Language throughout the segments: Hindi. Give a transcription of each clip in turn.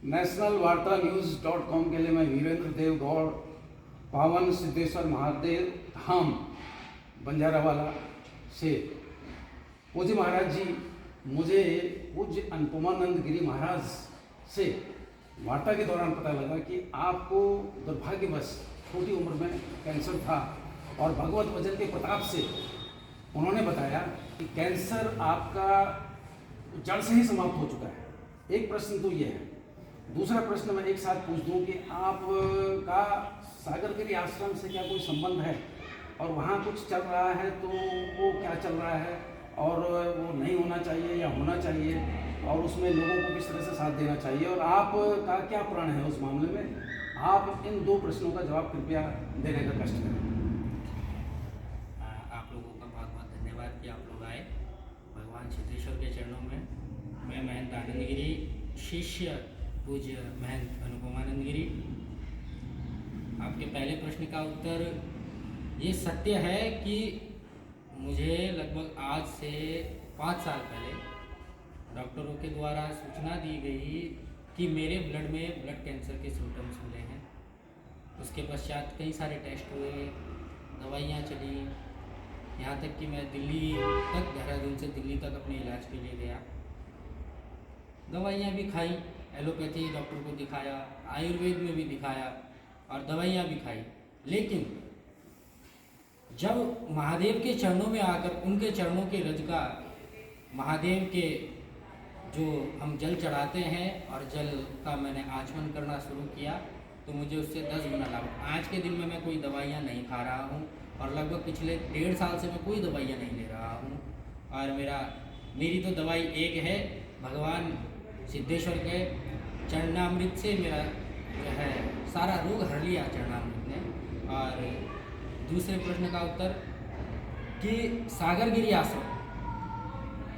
नेशनल वार्ता न्यूज़.com के लिए मैं वीरेंद्र देव गौड़, पावन सिद्धेश्वर महादेव धाम बंजारावाला से। पूज्य महाराज जी, मुझे पूज्य अनुपमानंद गिरी महाराज से वार्ता के दौरान पता लगा कि आपको दुर्भाग्यवश छोटी उम्र में कैंसर था और भगवत वचन के प्रताप से उन्होंने बताया कि कैंसर आपका जड़ से ही समाप्त हो चुका है। एक प्रश्न तो ये है। दूसरा प्रश्न मैं एक साथ पूछ दूं कि आपका सागरगिरी आश्रम से क्या कोई संबंध है और वहाँ कुछ चल रहा है तो वो क्या चल रहा है और वो नहीं होना चाहिए या होना चाहिए और उसमें लोगों को किस तरह से साथ देना चाहिए और आपका क्या प्रण है उस मामले में? आप इन दो प्रश्नों का जवाब कृपया देने का कष्ट करें। आप लोगों का बहुत बहुत धन्यवाद कि आप लोग आए भगवान सिद्धेश्वर के चरणों में। मैं महंत आनंद गिरी, शिष्य पूज्य महंत अनुपमानंद गिरी। आपके पहले प्रश्न का उत्तर ये सत्य है कि मुझे लगभग आज से 5 साल पहले डॉक्टरों के द्वारा सूचना दी गई कि मेरे ब्लड में ब्लड कैंसर के सिम्टम्स मिले हैं। उसके पश्चात कई सारे टेस्ट हुए, दवाइयाँ चली, यहाँ तक कि मैं दिल्ली तक, देहरादून से दिल्ली तक अपने इलाज के लिए गया। दवाइयाँ भी खाई, एलोपैथी डॉक्टर को दिखाया, आयुर्वेद में भी दिखाया और दवाइयाँ भी खाई। लेकिन जब महादेव के चरणों में आकर उनके चरणों के रज का, महादेव के जो हम जल चढ़ाते हैं और जल का मैंने आचमन करना शुरू किया तो मुझे उससे 10 गुना लाभ। आज के दिन में मैं कोई दवाइयाँ नहीं खा रहा हूँ और लगभग पिछले 1.5 साल से मैं कोई दवाइयाँ नहीं ले रहा हूँ। और मेरी तो दवाई एक है, भगवान सिद्धेश्वर के चरणामृत से मेरा जो है सारा रोग हर लिया चरणामृत ने। और दूसरे प्रश्न का उत्तर कि सागरगिरी आश्रम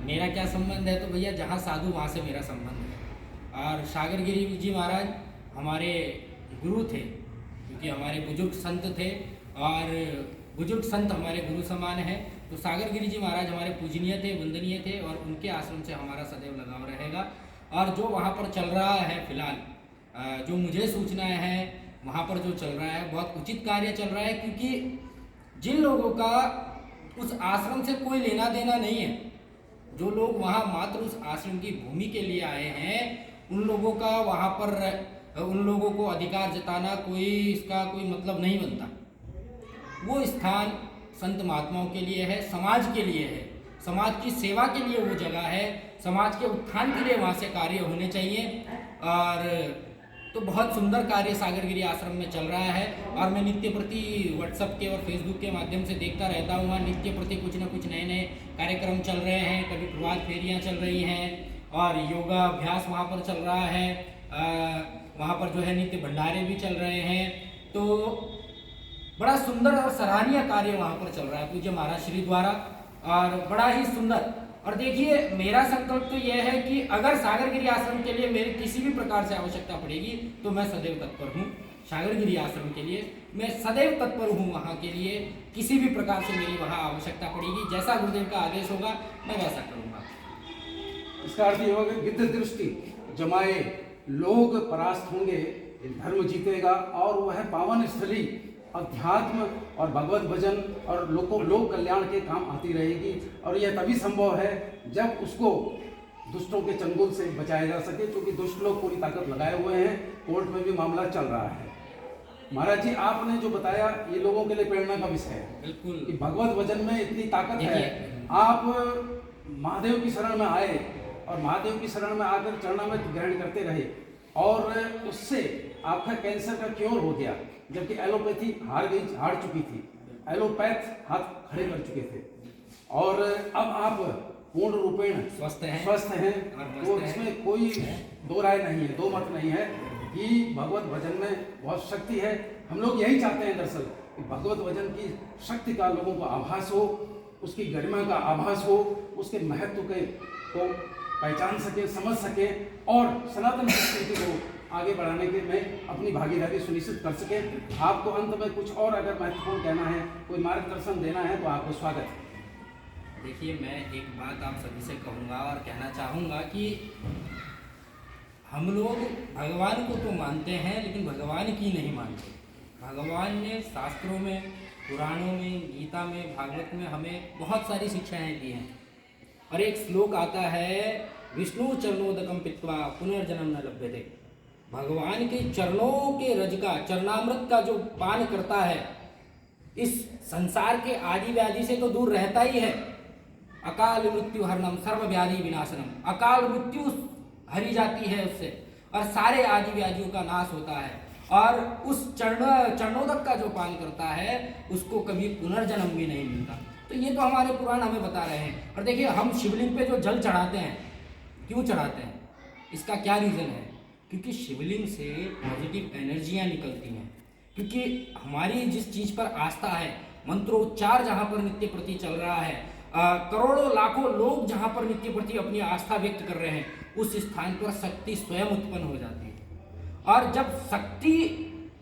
मेरा क्या संबंध है, तो भैया जहाँ साधु वहाँ से मेरा संबंध है। और सागरगिरी जी महाराज हमारे गुरु थे, क्योंकि हमारे बुजुर्ग संत थे और बुजुर्ग संत हमारे गुरु समान है। तो सागरगिरी जी महाराज हमारे पूजनीय थे, वंदनीय थे और उनके आश्रम से हमारा सदैव लगाव रहेगा। और जो वहाँ पर चल रहा है फिलहाल, जो मुझे सूचनाएं हैं, वहाँ पर जो चल रहा है बहुत उचित कार्य चल रहा है, क्योंकि जिन लोगों का उस आश्रम से कोई लेना देना नहीं है, जो लोग वहाँ मात्र उस आश्रम की भूमि के लिए आए हैं, उन लोगों का वहाँ पर उन लोगों को अधिकार जताना इसका कोई मतलब नहीं बनता। वो स्थान संत महात्माओं के लिए है, समाज के लिए है, समाज की सेवा के लिए वो जगह है, समाज के उत्थान के लिए वहाँ से कार्य होने चाहिए। और तो बहुत सुंदर कार्य सागरगिरी आश्रम में चल रहा है और मैं नित्य प्रति व्हाट्सएप के और फेसबुक के माध्यम से देखता रहता हूँ। वहाँ नित्य प्रति कुछ न कुछ नए नए कार्यक्रम चल रहे हैं, कभी प्रभात फेरियाँ चल रही हैं और योगा अभ्यास वहाँ पर चल रहा है। वहाँ पर जो है नित्य भंडारे भी चल रहे हैं। तो बड़ा सुंदर और सराहनीय कार्य वहाँ पर चल रहा है पूज्य महाराज श्री द्वारा, और बड़ा ही सुंदर। और देखिए, मेरा संकल्प तो यह है कि अगर सागरगिरी आश्रम के लिए मेरी किसी भी प्रकार से आवश्यकता पड़ेगी तो मैं सदैव तत्पर हूँ। सागरगिरी आश्रम के लिए मैं सदैव तत्पर हूँ। वहाँ के लिए किसी भी प्रकार से मेरी वहाँ आवश्यकता पड़ेगी, जैसा गुरुदेव का आदेश होगा मैं वैसा करूँगा। इसका अर्थ ये होगा, गिद्ध दृष्टि जमाए लोग परास्त होंगे, धर्म जीतेगा और वह पावन स्थली अध्यात्म और भगवत भजन और लोक कल्याण के काम आती रहेगी। और यह तभी संभव है जब उसको दुष्टों के चंगुल से बचाया जा सके, क्योंकि दुष्ट लोग पूरी ताकत लगाए हुए हैं। कोर्ट में भी मामला चल रहा है। महाराज जी, आपने जो बताया ये लोगों के लिए प्रेरणा का विषय है। बिल्कुल, कि भगवत भजन में इतनी ताकत है। आप महादेव की शरण में आए और महादेव की शरण में आकर चरणामृत ग्रहण करते रहे और उससे आपका कैंसर का क्योर हो गया, जबकि एलोपैथी हार चुकी थी, एलोपैथ हाथ खड़े कर चुके थे और अब आप पूर्ण रूपेण स्वस्थ हैं। तो इसमें कोई दो राय नहीं है, दो मत नहीं है कि भगवत भजन में बहुत शक्ति है। हम लोग यही चाहते हैं दरअसल कि भगवत भजन की शक्ति का लोगों को आभास हो, उसकी गरिमा का आभास हो, उसके महत्व को पहचान सके, समझ सके और सनातन संस्कृति को आगे बढ़ाने के में अपनी भागीदारी सुनिश्चित कर सके। आपको अंत में कुछ और अगर महत्वपूर्ण कहना है, कोई मार्गदर्शन देना है, तो आपको स्वागत है। देखिए, मैं एक बात आप सभी से कहूँगा और कहना चाहूँगा कि हम लोग भगवान को तो मानते हैं लेकिन भगवान की नहीं मानते। भगवान ने शास्त्रों में, पुराणों में, गीता में, भागवत में हमें बहुत सारी शिक्षाएं दी हैं। और एक श्लोक आता है, विष्णु चरणोदकम पित्वा पुनर्जन्म न लभ्यते। भगवान के चरणों के रज का, चरणामृत का जो पान करता है, इस संसार के आदि व्याधि से तो दूर रहता ही है। अकाल मृत्यु हरणम सर्व व्याधि विनाशनम। अकाल मृत्यु हरी जाती है उससे और सारे आदि व्याधियों का नाश होता है। और उस चरणोदक का जो पान करता है उसको कभी पुनर्जन्म भी नहीं मिलता। तो ये तो हमारे पुराण हमें बता रहे हैं। और देखिए, हम शिवलिंग पे जो जल चढ़ाते हैं, क्यों चढ़ाते हैं, इसका क्या रीज़न है? क्योंकि शिवलिंग से पॉजिटिव एनर्जियाँ निकलती हैं। क्योंकि हमारी जिस चीज़ पर आस्था है, मंत्रोच्चार जहाँ पर नित्य प्रति चल रहा है, करोड़ों लाखों लोग जहाँ पर नित्य प्रति अपनी आस्था व्यक्त कर रहे हैं, उस स्थान पर शक्ति स्वयं उत्पन्न हो जाती है। और जब शक्ति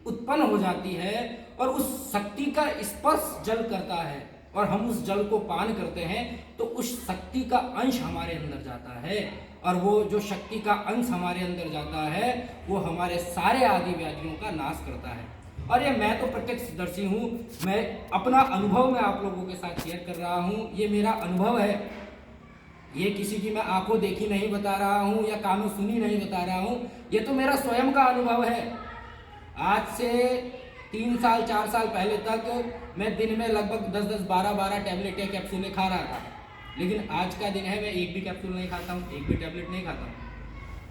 उत्पन्न हो जाती है और उस शक्ति का स्पर्श जल करता है और हम उस जल को पान करते हैं, तो उस शक्ति का अंश हमारे अंदर जाता है। और वो जो शक्ति का अंश हमारे अंदर जाता है वो हमारे सारे आदि व्याधियों का नाश करता है। और ये मैं तो प्रत्यक्षदर्शी हूँ, मैं अपना अनुभव मैं आप लोगों के साथ शेयर कर रहा हूँ। ये मेरा अनुभव है, ये किसी की मैं आंखों देखी नहीं बता रहा हूँ या कानों सुनी नहीं बता रहा हूँ, ये तो मेरा स्वयं का अनुभव है। आज से 3 साल 4 साल पहले तक मैं दिन में लगभग 10-10, 12-12 टैबलेट या कैप्सूलें खा रहा था। लेकिन आज का दिन है, मैं एक भी कैप्सूल नहीं खाता हूँ, एक भी टैबलेट नहीं खाता हूँ।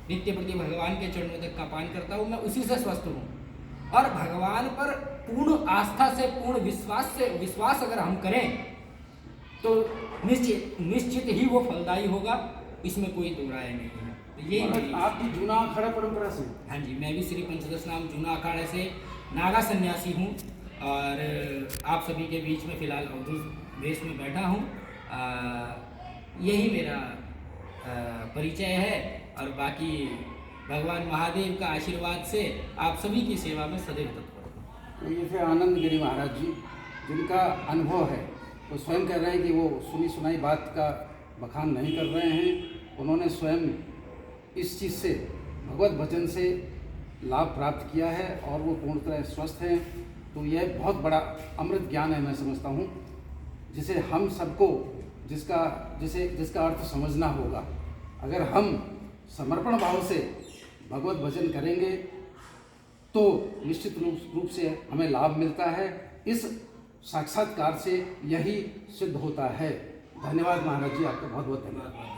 नित्य प्रति भगवान के चरणों तक का पान करता हूँ, मैं उसी से स्वस्थ हूँ। और भगवान पर पूर्ण आस्था से, पूर्ण विश्वास अगर हम करें तो निश्चित ही वो फलदायी होगा, इसमें कोई दो राय नहीं है। तो ये आपकी जूना अखाड़ा परंपरा से? हाँ जी, मैं भी श्री पंचदश नाम जूना अखाड़े से नागा सन्यासी हूँ और आप सभी के बीच में फिलहाल अवधूत वेश में बैठा हूँ। यही मेरा परिचय है और बाकी भगवान महादेव का आशीर्वाद से आप सभी की सेवा में सदैव तत्पर हूँ। तो ये थे आनंद गिरी महाराज जी, जिनका अनुभव है। वो स्वयं कह रहे हैं कि वो सुनी सुनाई बात का बखान नहीं कर रहे हैं। उन्होंने स्वयं इस चीज़ से, भगवत भजन से लाभ प्राप्त किया है और वो पूर्णतः स्वस्थ हैं। तो यह बहुत बड़ा अमृत ज्ञान है, मैं समझता हूँ, जिसे हम सबको जिसका अर्थ समझना होगा। अगर हम समर्पण भाव से भगवत भजन करेंगे तो निश्चित रूप से हमें लाभ मिलता है। इस साक्षात्कार से यही सिद्ध होता है। धन्यवाद महाराज जी, आपका बहुत बहुत धन्यवाद।